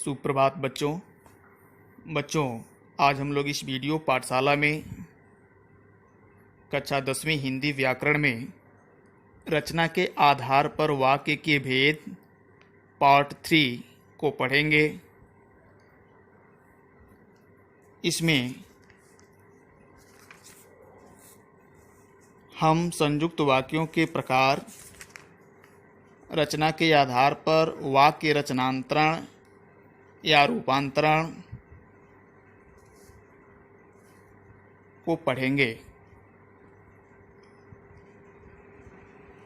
सुप्रभात बच्चों आज हम लोग इस वीडियो पाठशाला में कक्षा 10वीं हिंदी व्याकरण में रचना के आधार पर वाक्य के भेद पार्ट 3 को पढ़ेंगे। इसमें हम संयुक्त वाक्यों के प्रकार, रचना के आधार पर वाक्य रचनांतरण या रूपांतरण को पढ़ेंगे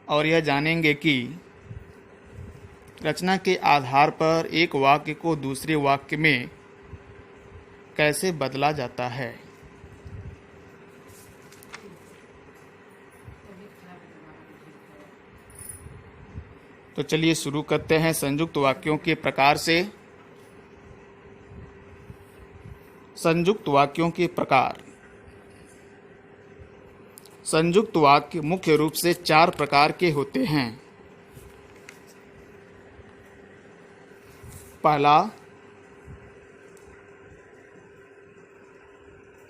और यह जानेंगे कि रचना के आधार पर एक वाक्य को दूसरे वाक्य में कैसे बदला जाता है। तो चलिए शुरू करते हैं संयुक्त वाक्यों के प्रकार से। संयुक्त वाक्यों के प्रकार। संयुक्त वाक्य मुख्य रूप से 4 प्रकार के होते हैं। पहला,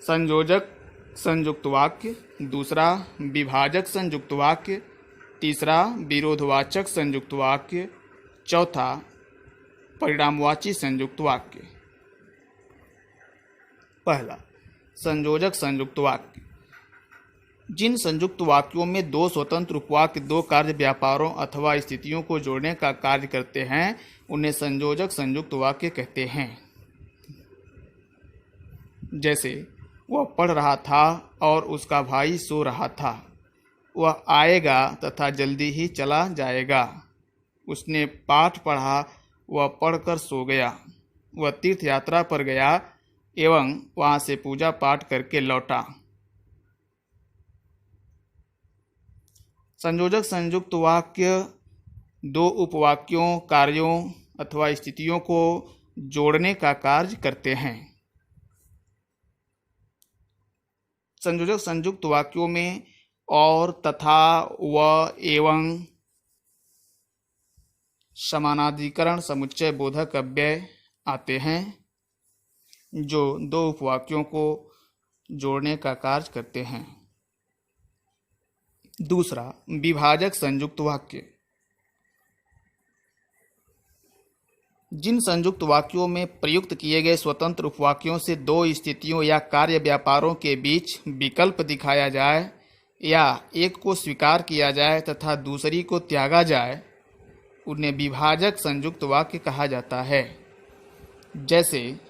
संयोजक संयुक्त वाक्य। दूसरा, विभाजक संयुक्त वाक्य। तीसरा, विरोधवाचक संयुक्त वाक्य। चौथा, परिणामवाची संयुक्त वाक्य। पहला, संयोजक संयुक्त वाक्य। जिन संयुक्त वाक्यों में 2 स्वतंत्र उपवाक्य 2 कार्य व्यापारों अथवा स्थितियों को जोड़ने का कार्य करते हैं उन्हें संयोजक संयुक्त वाक्य कहते हैं। जैसे, वह पढ़ रहा था और उसका भाई सो रहा था। वह आएगा तथा जल्दी ही चला जाएगा। उसने पाठ पढ़ा, वह पढ़कर सो गया। वह तीर्थ यात्रा पर गया एवं वहां से पूजा पाठ करके लौटा। संयोजक संयुक्त वाक्य 2 उपवाक्यों, कार्यों अथवा स्थितियों को जोड़ने का कार्य करते हैं। संयोजक संयुक्त वाक्यों में और, तथा, व, एवं, समानाधिकरण समुच्चय बोधक अव्यय आते हैं जो 2 उपवाक्यों को जोड़ने का कार्य करते हैं। दूसरा, विभाजक संयुक्त वाक्य। जिन संयुक्त वाक्यों में प्रयुक्त किए गए स्वतंत्र उपवाक्यों से 2 स्थितियों या कार्य व्यापारों के बीच विकल्प दिखाया जाए या एक को स्वीकार किया जाए तथा दूसरी को त्यागा जाए, उन्हें विभाजक संयुक्त वाक्य कहा जाता है। जैसे,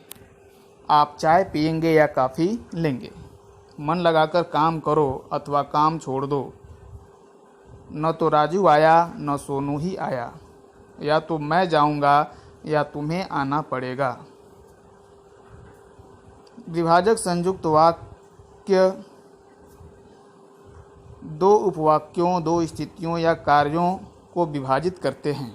आप चाय पिएंगे या कॉफ़ी लेंगे। मन लगाकर काम करो अथवा काम छोड़ दो। न तो राजू आया न सोनू ही आया। या तो मैं जाऊंगा या तुम्हें आना पड़ेगा। विभाजक संयुक्त वाक्य 2 उपवाक्यों, 2 स्थितियों या कार्यों को विभाजित करते हैं।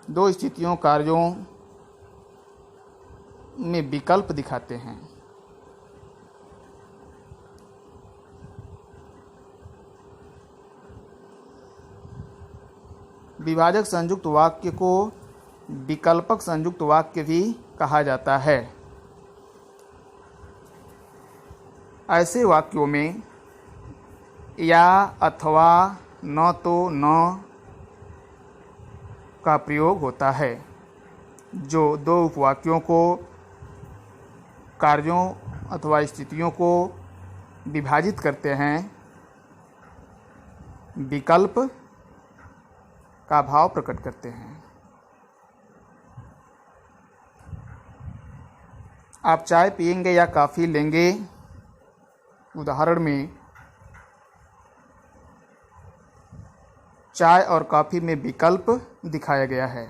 दो स्थितियों, कार्यों में विकल्प दिखाते हैं। विभाजक संयुक्त वाक्य को विकल्पक संयुक्त वाक्य भी कहा जाता है। ऐसे वाक्यों में या, अथवा, न तो, न का प्रयोग होता है जो 2 उपवाक्यों को, कार्यों अथवा स्थितियों को विभाजित करते हैं, विकल्प का भाव प्रकट करते हैं। आप चाय पिएंगे या कॉफ़ी लेंगे उदाहरण में चाय और कॉफ़ी में विकल्प दिखाया गया है।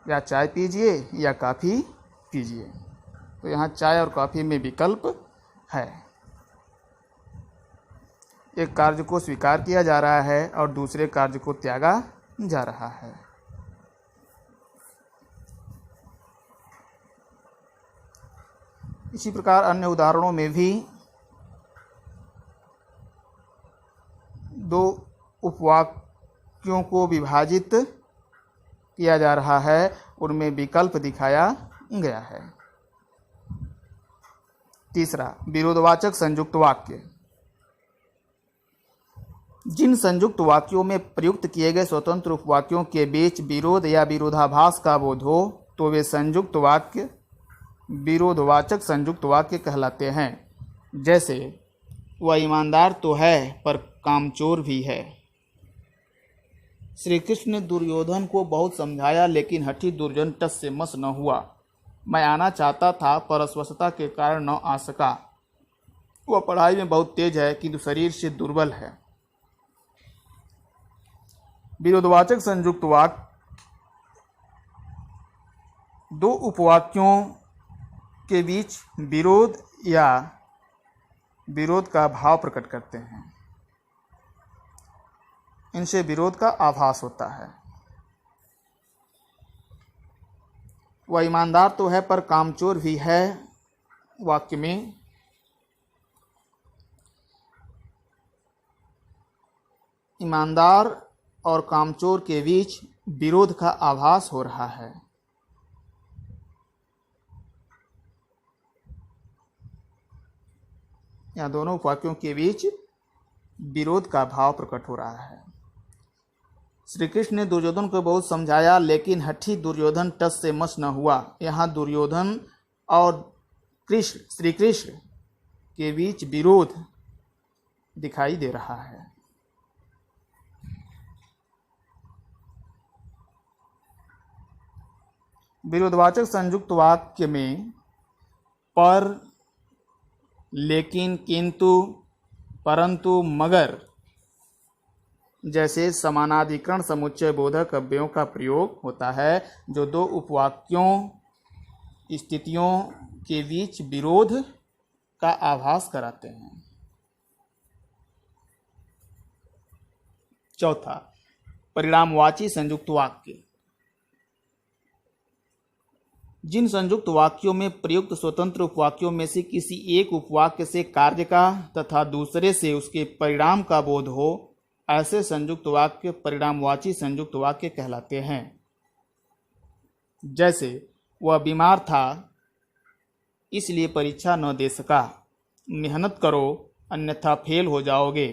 या चाय पीजिए या कॉफ़ी पीजिए। तो यहाँ चाय और कॉफ़ी में विकल्प है। एक कार्य को स्वीकार किया जा रहा है और दूसरे कार्य को त्यागा जा रहा है। इसी प्रकार अन्य उदाहरणों में भी दो उपवाक्यों को विभाजित किया जा रहा है उनमें विकल्प दिखाया गया है। तीसरा, विरोधवाचक संयुक्त वाक्य। जिन संयुक्त वाक्यों में प्रयुक्त किए गए स्वतंत्र उपवाक्यों के बीच विरोध या विरोधाभास का बोध हो तो वे संयुक्त वाक्य विरोधवाचक संयुक्त वाक्य कहलाते हैं। जैसे, वह ईमानदार तो है पर कामचोर भी है। श्री कृष्ण ने दुर्योधन को बहुत समझाया लेकिन हठी दुर्योधन टस से मस न हुआ। मैं आना चाहता था पर अस्वस्थता के कारण न आ सका। वह पढ़ाई में बहुत तेज है किंतु शरीर से दुर्बल है। विरोधवाचक संयुक्त वाक्य दो उपवाक्यों के बीच विरोध या विरोध का भाव प्रकट करते हैं। इनसे विरोध का आभास होता है। वह ईमानदार तो है पर कामचोर भी है वाक्य में ईमानदार और कामचोर के बीच विरोध का आभास हो रहा है। यहाँ दोनों वाक्यों के बीच विरोध का भाव प्रकट हो रहा है। श्री कृष्ण ने दुर्योधन को बहुत समझाया लेकिन हठी दुर्योधन टस से मस न हुआ। यहाँ दुर्योधन और श्री कृष्ण के बीच विरोध दिखाई दे रहा है। विरोधवाचक संयुक्त वाक्य में पर, लेकिन, किंतु, परंतु, मगर जैसे समानाधिकरण समुच्चय बोधक अव्ययों का प्रयोग होता है जो दो उपवाक्यों स्थितियों के बीच विरोध का आभास कराते हैं। चौथा, परिणामवाची संयुक्त वाक्य। जिन संयुक्त वाक्यों में प्रयुक्त स्वतंत्र उपवाक्यों में से किसी एक उपवाक्य से कार्य का तथा दूसरे से उसके परिणाम का बोध हो ऐसे संयुक्त वाक्य परिणामवाची संयुक्त वाक्य कहलाते हैं। जैसे, वह बीमार था इसलिए परीक्षा न दे सका। मेहनत करो अन्यथा फेल हो जाओगे।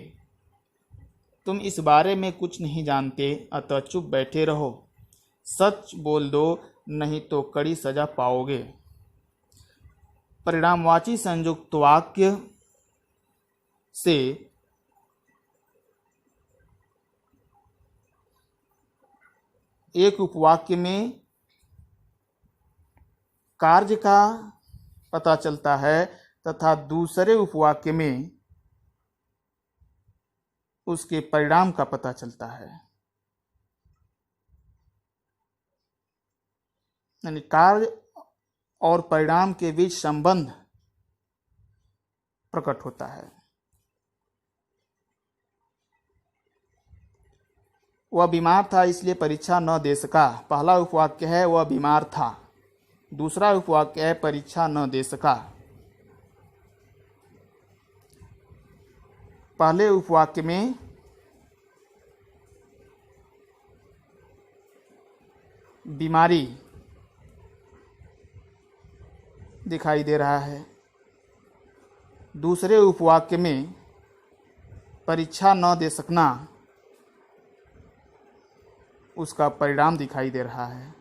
तुम इस बारे में कुछ नहीं जानते अतः चुप बैठे रहो। सच बोल दो नहीं तो कड़ी सजा पाओगे। परिणामवाची संयुक्त वाक्य से एक उपवाक्य में कार्य का पता चलता है तथा दूसरे उपवाक्य में उसके परिणाम का पता चलता है। यानी कार्य और परिणाम के बीच संबंध प्रकट होता है। वह बीमार था इसलिए परीक्षा न दे सका। पहला उपवाक्य है वह बीमार था। दूसरा उपवाक्य है परीक्षा न दे सका। पहले उपवाक्य में बीमारी दिखाई दे रहा है। दूसरे उपवाक्य में परीक्षा न दे सकना उसका परिणाम दिखाई दे रहा है।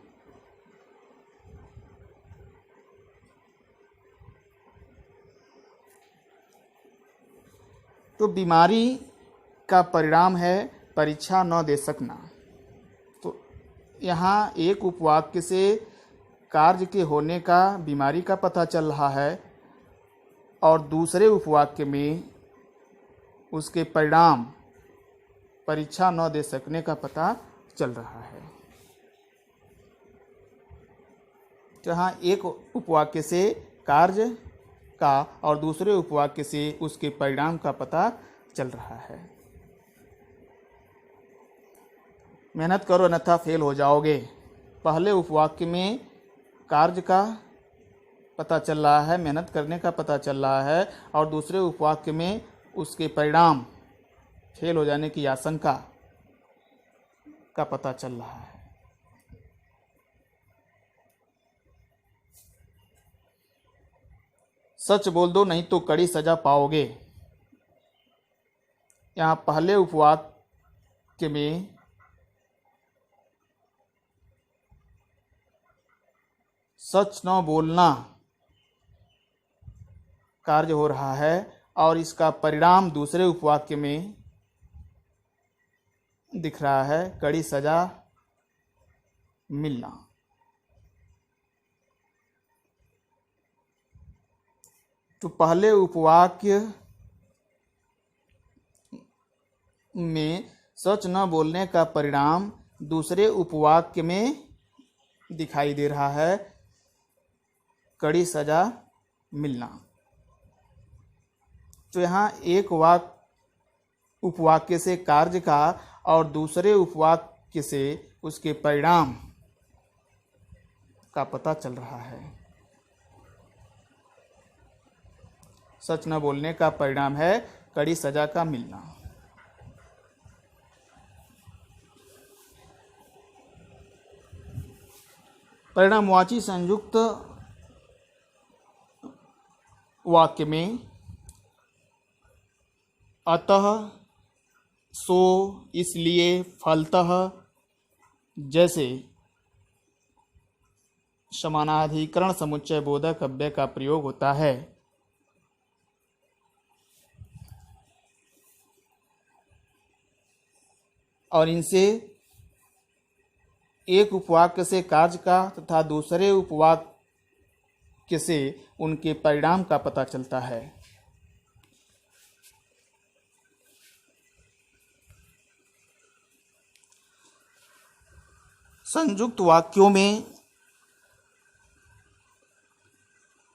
तो बीमारी का परिणाम है परीक्षा न दे सकना। तो यहाँ एक उपवाक्य से कार्य के होने का बीमारी का पता चल रहा है और दूसरे उपवाक्य में उसके परिणाम परीक्षा न दे सकने का पता चल रहा है। जहाँ एक उपवाक्य से कार्य का और दूसरे उपवाक्य से उसके परिणाम का पता चल रहा है। मेहनत करो अन्यथा फेल हो जाओगे। पहले उपवाक्य में कार्य का पता चल रहा है, मेहनत करने का पता चल रहा है और दूसरे उपवाक्य में उसके परिणाम फेल हो जाने की आशंका का पता चल रहा है। सच बोल दो नहीं तो कड़ी सजा पाओगे। यहाँ पहले उपवाक्य में सच न बोलना कार्य हो रहा है और इसका परिणाम दूसरे उपवाक्य में दिख रहा है, कड़ी सजा मिलना। तो पहले उपवाक्य में सच न बोलने का परिणाम दूसरे उपवाक्य में दिखाई दे रहा है, कड़ी सजा मिलना। तो यहाँ एक उपवाक्य से कार्य का और दूसरे उपवाक्य से उसके परिणाम का पता चल रहा है। सच न बोलने का परिणाम है कड़ी सजा का मिलना। परिणामवाची संयुक्त वाक्य में अतः, सो, इसलिए, फलतः जैसे समानाधिकरण समुच्चय बोधक अव्यय का प्रयोग होता है। और इनसे एक उपवाक्य से कार्य का तथा दूसरे उपवाक्य से उनके परिणाम का पता चलता है। संयुक्त वाक्यों में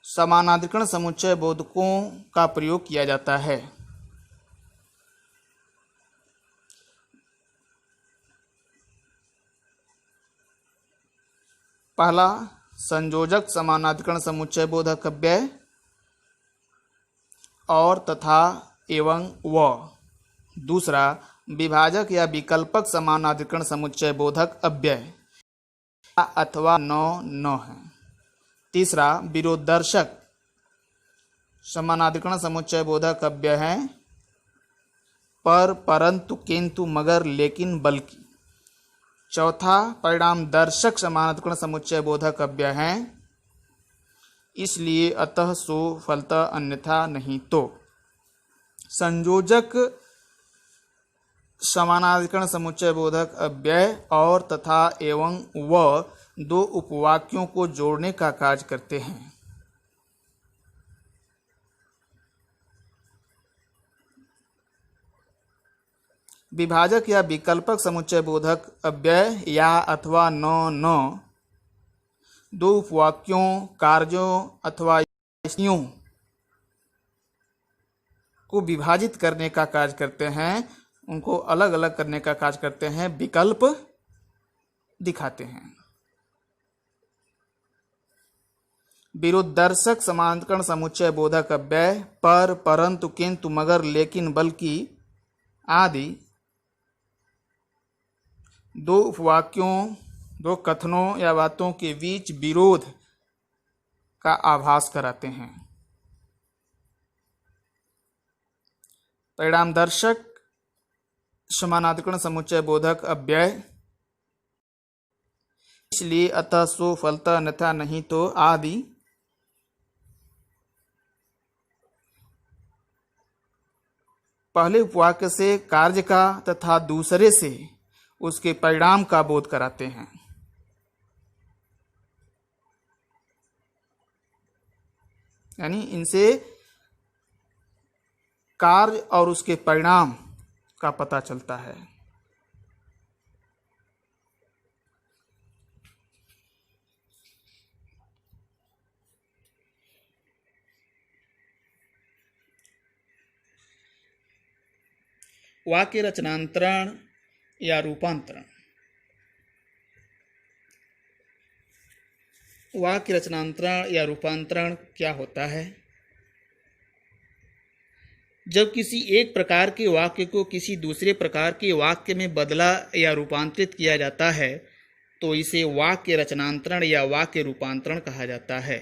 समानाधिकरण समुच्चय बोधकों का प्रयोग किया जाता है। पहला संयोजक समानाधिकरण समुच्चय बोधक अव्यय और तथा एवं व। दूसरा विभाजक या विकल्पक समानाधिकरण समुच्चय बोधक अव्यय अथवा न है। तीसरा विरोधदर्शक समानाधिकरण समुच्चय बोधक अव्यय है पर, परंतु, किंतु, मगर, लेकिन, बल्कि। चौथा परिणाम दर्शक समानाधिकरण समुच्चय बोधक अव्यय है इसलिए, अतः, सो, फलतः, अन्यथा, नहीं तो। संयोजक समानाधिकरण समुच्चय बोधक अव्यय और तथा एवं व दो उपवाक्यों को जोड़ने का कार्य करते हैं। विभाजक या विकल्पक समुच्चय बोधक अव्यय या अथवा न दो उपवाक्यों, कार्यों अथवा स्थितियों को विभाजित करने का कार्य करते हैं, उनको अलग अलग करने का कार्य करते हैं, विकल्प दिखाते हैं। विरोधदर्शक समानाधिकरण समुच्चय बोधक अव्यय पर, परंतु, किंतु, मगर, लेकिन, बल्कि आदि दो उपवाक्यों, दो कथनों या बातों के बीच विरोध का आभास कराते हैं। परिणाम दर्शक समानाधिकरण समुच्चय बोधक अव्यय इसलिए, अतः, सो, फलतः, अन्यथा, नहीं तो आदि पहले उपवाक्य से कार्य का तथा दूसरे से उसके परिणाम का बोध कराते हैं। यानी इनसे कार्य और उसके परिणाम का पता चलता है। वाक्य रचनांतरण या रूपांतरण। वाक्य रचनांतरण या रूपांतरण क्या होता है? जब किसी एक प्रकार के वाक्य को किसी दूसरे प्रकार के वाक्य में बदला या रूपांतरित किया जाता है तो इसे वाक्य रचनांतरण या वाक्य रूपांतरण कहा जाता है।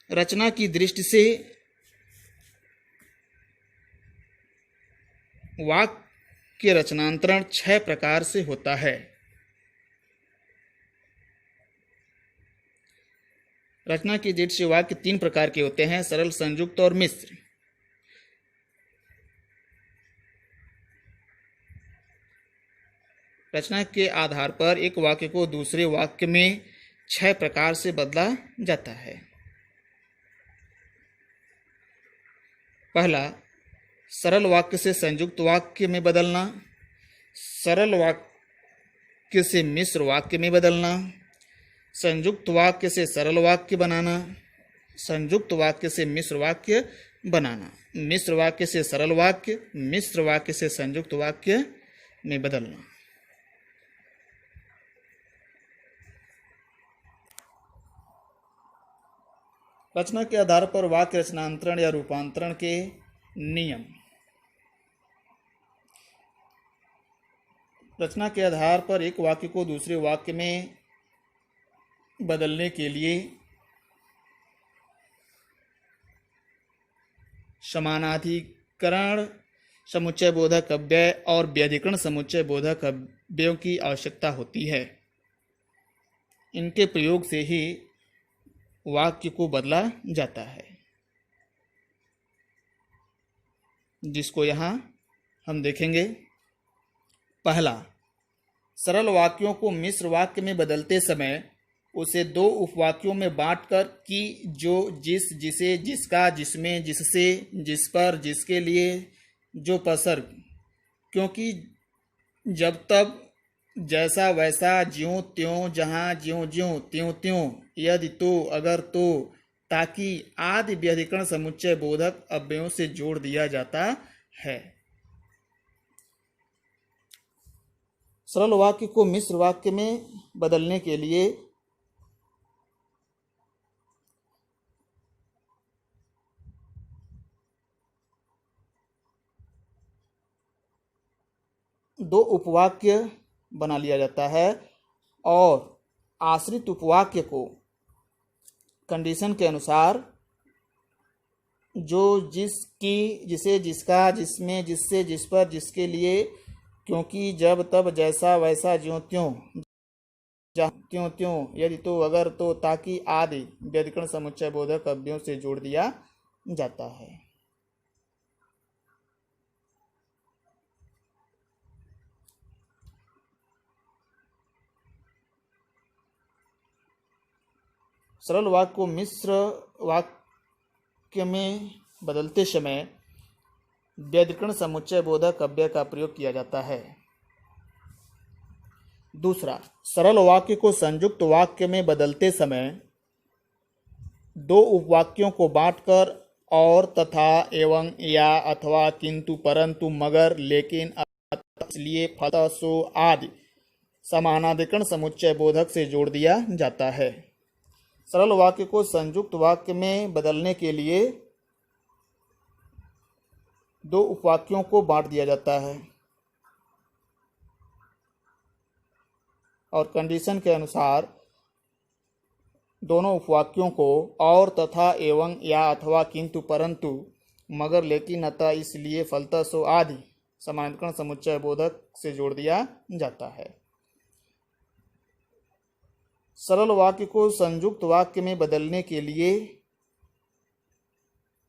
रचना की दृष्टि से वाक्य रचनांतरण 6 प्रकार से होता है। रचना की दृष्टि से वाक्य 3 प्रकार के होते हैं, सरल, संयुक्त और मिश्र। रचना के आधार पर एक वाक्य को दूसरे वाक्य में 6 प्रकार से बदला जाता है। पहला, सरल वाक्य से संयुक्त वाक्य में बदलना, सरल वाक्य से मिश्र वाक्य में बदलना, संयुक्त वाक्य से सरल वाक्य बनाना, संयुक्त वाक्य से मिश्र वाक्य बनाना, मिश्र वाक्य से सरल वाक्य, मिश्र वाक्य से संयुक्त वाक्य में बदलना। रचना के आधार पर वाक्य रचनांतरण या रूपांतरण के नियम। रचना के आधार पर एक वाक्य को दूसरे वाक्य में बदलने के लिए समानाधिकरण समुच्चय बोधक अव्यय और व्यधिकरण समुच्चय बोधक अव्ययों की आवश्यकता होती है। इनके प्रयोग से ही वाक्य को बदला जाता है, जिसको यहाँ हम देखेंगे। पहला, सरल वाक्यों को मिश्र वाक्य में बदलते समय उसे 2 उपवाक्यों में बांटकर कि जो, जिस, जिसे, जिसका, जिसमें, जिससे, जिस पर, जिसके लिए, जो पसर्ग, क्योंकि, जब तब, जैसा वैसा, ज्यों त्यों, जहाँ ज्यों ज्यों, त्यों त्यों, यदि तो, अगर तो, ताकि आदि व्यधिकरण समुच्चय बोधक अव्ययों से जोड़ दिया जाता है। सरल वाक्य को मिश्र वाक्य में बदलने के लिए दो उपवाक्य बना लिया जाता है और आश्रित उपवाक्य को कंडीशन के अनुसार जो, जिसकी, जिसे, जिसका, जिसमें, जिससे, जिस पर, जिसके लिए, क्योंकि, जब तब, जैसा वैसा, ज्यों त्यों, त्यों त्यों, यदि तो, अगर तो, ताकि आदि व्यधिकरण समुच्चय बोधक अव्ययों से जोड़ दिया जाता है। सरल वाक्य को मिश्र वाक्य में बदलते समय व्यधिकरण समुच्चय बोधक अव्यय का प्रयोग किया जाता है। दूसरा, सरल वाक्य को संयुक्त वाक्य में बदलते समय 2 उपवाक्यों को बांटकर और, तथा, एवं, या, अथवा, किंतु, परंतु, मगर, लेकिन, इसलिए, फलतः, सो आदि समानाधिकरण समुच्चय बोधक से जोड़ दिया जाता है। सरल वाक्य को संयुक्त वाक्य में बदलने के लिए 2 उपवाक्यों को बांट दिया जाता है और कंडीशन के अनुसार दोनों उपवाक्यों को और, तथा, एवं, या, अथवा, किंतु, परंतु, मगर, लेकिन, अतः, इसलिए, फलतः, सो आदि समानाधिकरण समुच्चय बोधक से जोड़ दिया जाता है। सरल वाक्य को संयुक्त वाक्य में बदलने के लिए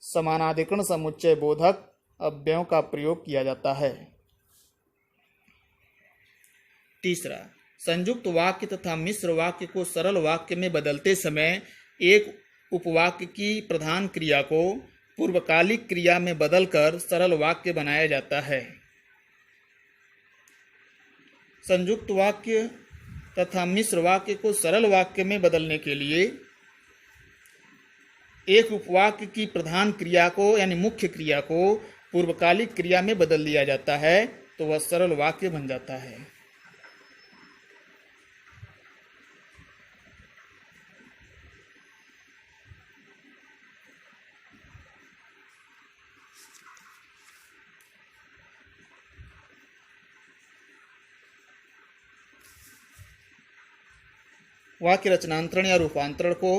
समानाधिकरण समुच्चय बोधक अव्ययों का प्रयोग किया जाता है। तीसरा, संयुक्त वाक्य तथा मिश्र वाक्य को सरल वाक्य में बदलते समय एक उपवाक्य की प्रधान क्रिया को पूर्वकालिक क्रिया में बदलकर सरल वाक्य बनाया जाता है। संयुक्त वाक्य तथा मिश्र वाक्य को सरल वाक्य में बदलने के लिए एक उपवाक्य की प्रधान क्रिया को यानी मुख्य क्रिया को पूर्वकालिक क्रिया में बदल दिया जाता है तो वह सरल वाक्य बन जाता है। वाक्य रचनांतरण या रूपांतरण को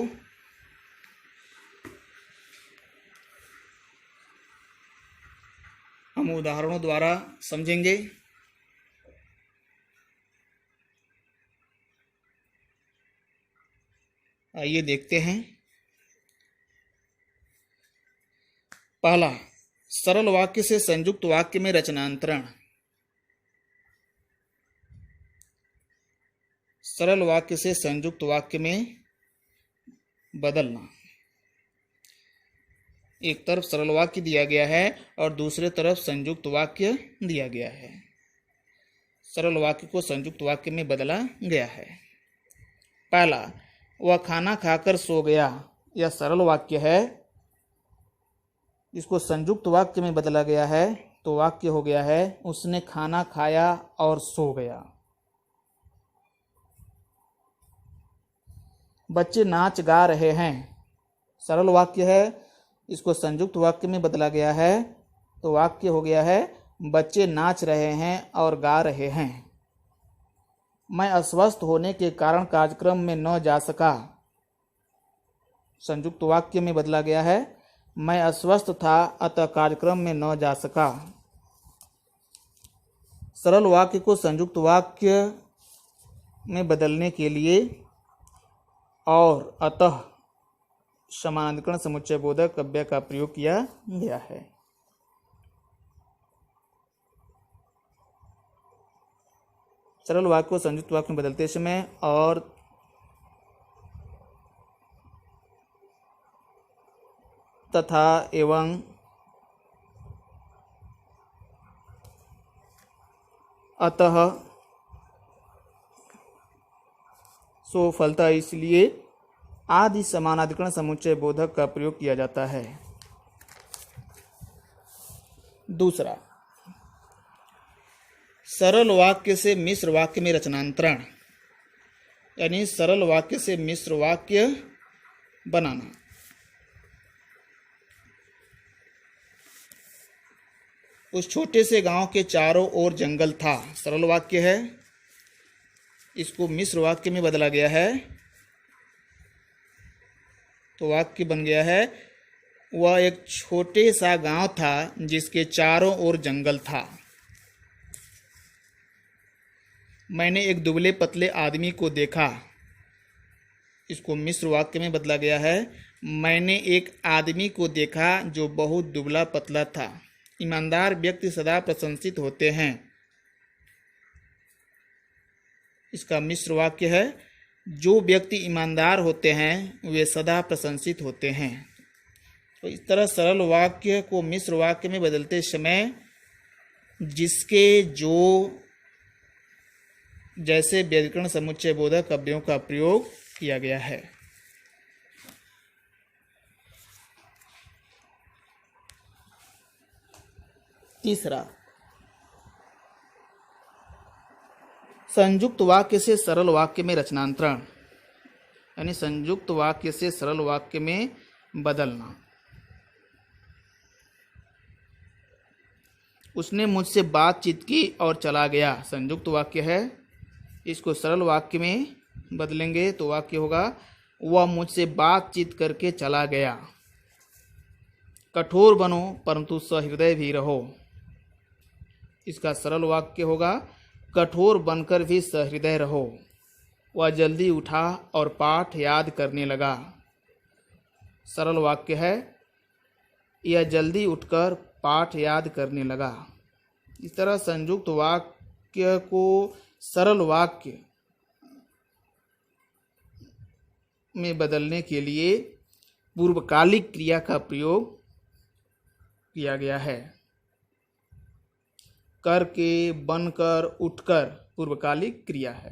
हम उदाहरणों द्वारा समझेंगे। आइए देखते हैं। पहला, सरल वाक्य से संयुक्त वाक्य में रचनांतरण। सरल वाक्य से संयुक्त वाक्य में बदलना। एक तरफ सरल वाक्य दिया गया है और दूसरे तरफ संयुक्त वाक्य दिया गया है। सरल वाक्य को संयुक्त वाक्य में बदला गया है। पहला, वह खाना खाकर सो गया, यह सरल वाक्य है। इसको संयुक्त वाक्य में बदला गया है तो वाक्य हो गया है उसने खाना खाया और सो गया। बच्चे नाच गा रहे हैं, सरल वाक्य है। इसको संयुक्त वाक्य में बदला गया है तो वाक्य हो गया है बच्चे नाच रहे हैं और गा रहे हैं। मैं अस्वस्थ होने के कारण कार्यक्रम में न जा सका, संयुक्त वाक्य में बदला गया है मैं अस्वस्थ था अतः कार्यक्रम में न जा सका। सरल वाक्य को संयुक्त वाक्य में बदलने के लिए और अतः समानाधिकरण समुच्चय बोधक अव्यय का प्रयोग किया गया है। सरल वाक्य को संयुक्त वाक्य में बदलते समय और तथा एवं अतः सो फलता इसलिए आदि समानाधिकरण समुच्चय बोधक का प्रयोग किया जाता है। दूसरा, सरल वाक्य से मिश्र वाक्य में रचनांतरण, यानी सरल वाक्य से मिश्र वाक्य बनाना। उस छोटे से गांव के चारों ओर जंगल था, सरल वाक्य है। इसको मिश्र वाक्य में बदला गया है तो वाक्य बन गया है वह एक छोटे सा गांव था जिसके चारों ओर जंगल था। मैंने एक दुबले पतले आदमी को देखा, इसको मिश्र वाक्य में बदला गया है मैंने एक आदमी को देखा जो बहुत दुबला पतला था। ईमानदार व्यक्ति सदा प्रशंसित होते हैं, इसका मिश्र वाक्य है जो व्यक्ति ईमानदार होते हैं वे सदा प्रशंसित होते हैं। तो इस तरह सरल वाक्य को मिश्र वाक्य में बदलते समय जिसके जो जैसे व्याकरण समुच्चय बोधक अव्ययों का प्रयोग किया गया है। तीसरा, संयुक्त वाक्य से सरल वाक्य में रचनांतरण, यानी संयुक्त वाक्य से सरल वाक्य में बदलना। उसने मुझसे बातचीत की और चला गया, संयुक्त वाक्य है। इसको सरल वाक्य में बदलेंगे तो वाक्य होगा वह मुझसे बातचीत करके चला गया। कठोर बनो परंतु सहृदय भी रहो, इसका सरल वाक्य होगा कठोर बनकर भी सहृदय रहो। वह जल्दी उठा और पाठ याद करने लगा, सरल वाक्य है। यह जल्दी उठकर पाठ याद करने लगा। इस तरह संयुक्त वाक्य को सरल वाक्य में बदलने के लिए पूर्वकालिक क्रिया का प्रयोग किया गया है। करके, बनकर, उठकर पूर्वकालिक क्रिया है।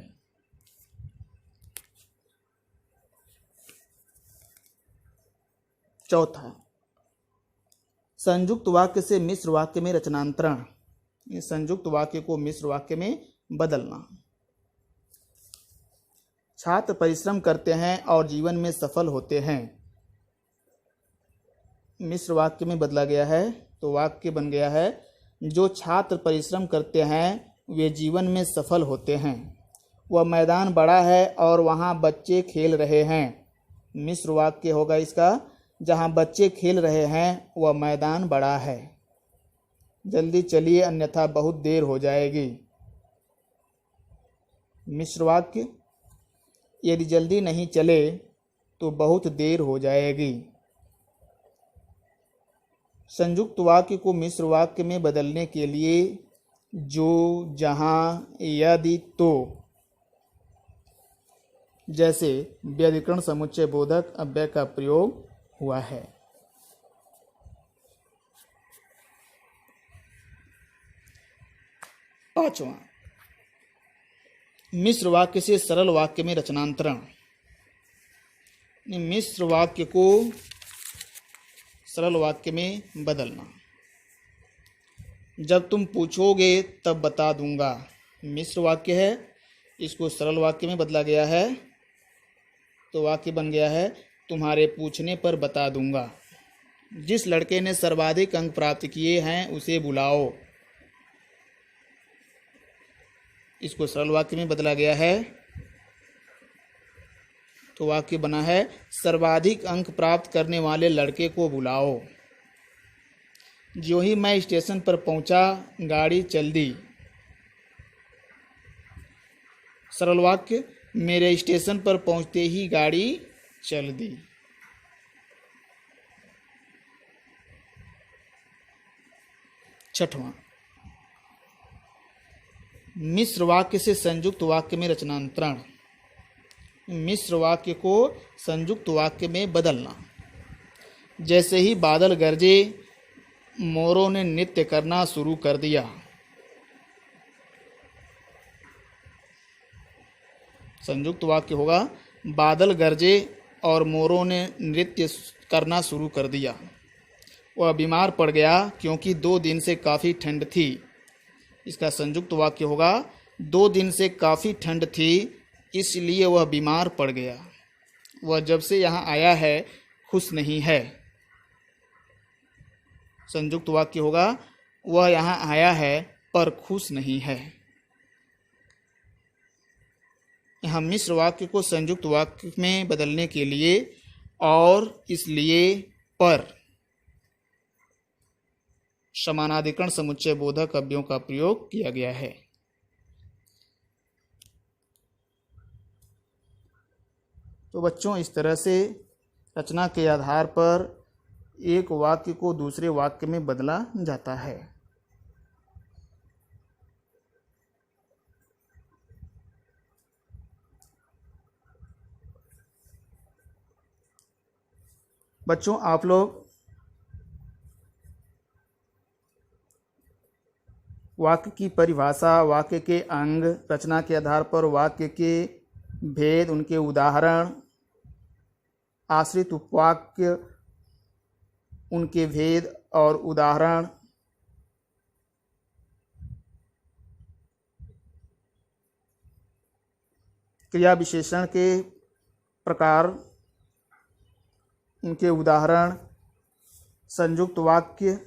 चौथा, संयुक्त वाक्य से मिश्र वाक्य में रचनांतरण, ये संयुक्त वाक्य को मिश्र वाक्य में बदलना। छात्र परिश्रम करते हैं और जीवन में सफल होते हैं, मिश्र वाक्य में बदला गया है तो वाक्य बन गया है जो छात्र परिश्रम करते हैं वे जीवन में सफल होते हैं। वह मैदान बड़ा है और वहाँ बच्चे खेल रहे हैं। मिश्र वाक्य होगा इसका, जहाँ बच्चे खेल रहे हैं वह मैदान बड़ा है। जल्दी चलिए अन्यथा बहुत देर हो जाएगी। मिश्र वाक्य, यदि जल्दी नहीं चले तो बहुत देर हो जाएगी। संयुक्त वाक्य को मिश्र वाक्य में बदलने के लिए जो, जहाँ, यदि, तो जैसे व्याधिकरण समुच्चय बोधक अव्यय का प्रयोग हुआ है। पांचवा, मिश्र वाक्य से सरल वाक्य में रचनांतरण। मिश्र वाक्य को सरल वाक्य में बदलना। जब तुम पूछोगे तब बता दूंगा, मिश्र वाक्य है, इसको सरल वाक्य में बदला गया है तो वाक्य बन गया है तुम्हारे पूछने पर बता दूंगा। जिस लड़के ने सर्वाधिक अंक प्राप्त किए हैं उसे बुलाओ, इसको सरल वाक्य में बदला गया है तो वाक्य बना है सर्वाधिक अंक प्राप्त करने वाले लड़के को बुलाओ। जो ही मैं स्टेशन पर पहुंचा गाड़ी चल दी। सरल वाक्य, मेरे स्टेशन पर पहुंचते ही गाड़ी चल दी। छठवां, मिश्र वाक्य से संयुक्त वाक्य में रचनांतरण। मिश्र वाक्य को संयुक्त वाक्य में बदलना। जैसे ही बादल गरजे मोरों ने नृत्य करना शुरू कर दिया। संयुक्त वाक्य होगा बादल गरजे और मोरों ने नृत्य करना शुरू कर दिया। वह बीमार पड़ गया क्योंकि 2 दिन से काफ़ी ठंड थी। इसका संयुक्त वाक्य होगा 2 दिन से काफ़ी ठंड थी इसलिए वह बीमार पड़ गया। वह जब से यहाँ आया है खुश नहीं है। संयुक्त वाक्य होगा वह यहाँ आया है पर खुश नहीं है। यहाँ मिश्र वाक्य को संयुक्त वाक्य में बदलने के लिए और, इसलिए, पर समानाधिकरण समुच्चय बोधक अव्ययों का प्रयोग किया गया है। तो बच्चों, इस तरह से रचना के आधार पर एक वाक्य को दूसरे वाक्य में बदला जाता है। बच्चों, आप लोग वाक्य की परिभाषा, वाक्य के अंग, रचना के आधार पर वाक्य के भेद, उनके उदाहरण, आश्रित उपवाक्य, उनके भेद और उदाहरण, क्रिया विशेषण के प्रकार, उनके उदाहरण, संयुक्त वाक्य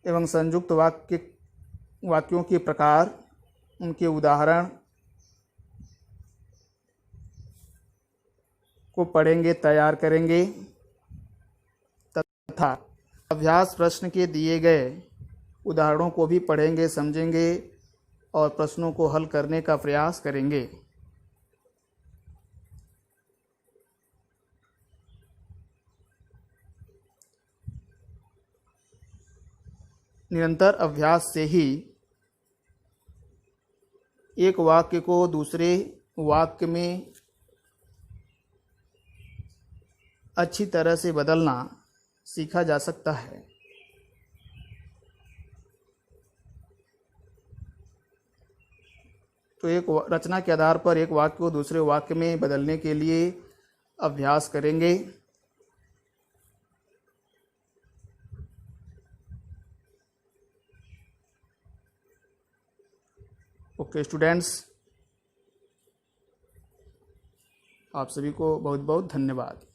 एवं संयुक्त वाक्यों के प्रकार, उनके उदाहरण को पढ़ेंगे, तैयार करेंगे तथा अभ्यास प्रश्न के दिए गए उदाहरणों को भी पढ़ेंगे, समझेंगे और प्रश्नों को हल करने का प्रयास करेंगे। निरंतर अभ्यास से ही एक वाक्य को दूसरे वाक्य में अच्छी तरह से बदलना सीखा जा सकता है। तो एक रचना के आधार पर एक वाक्य को दूसरे वाक्य में बदलने के लिए अभ्यास करेंगे। ओके स्टूडेंट्स, आप सभी को बहुत बहुत धन्यवाद।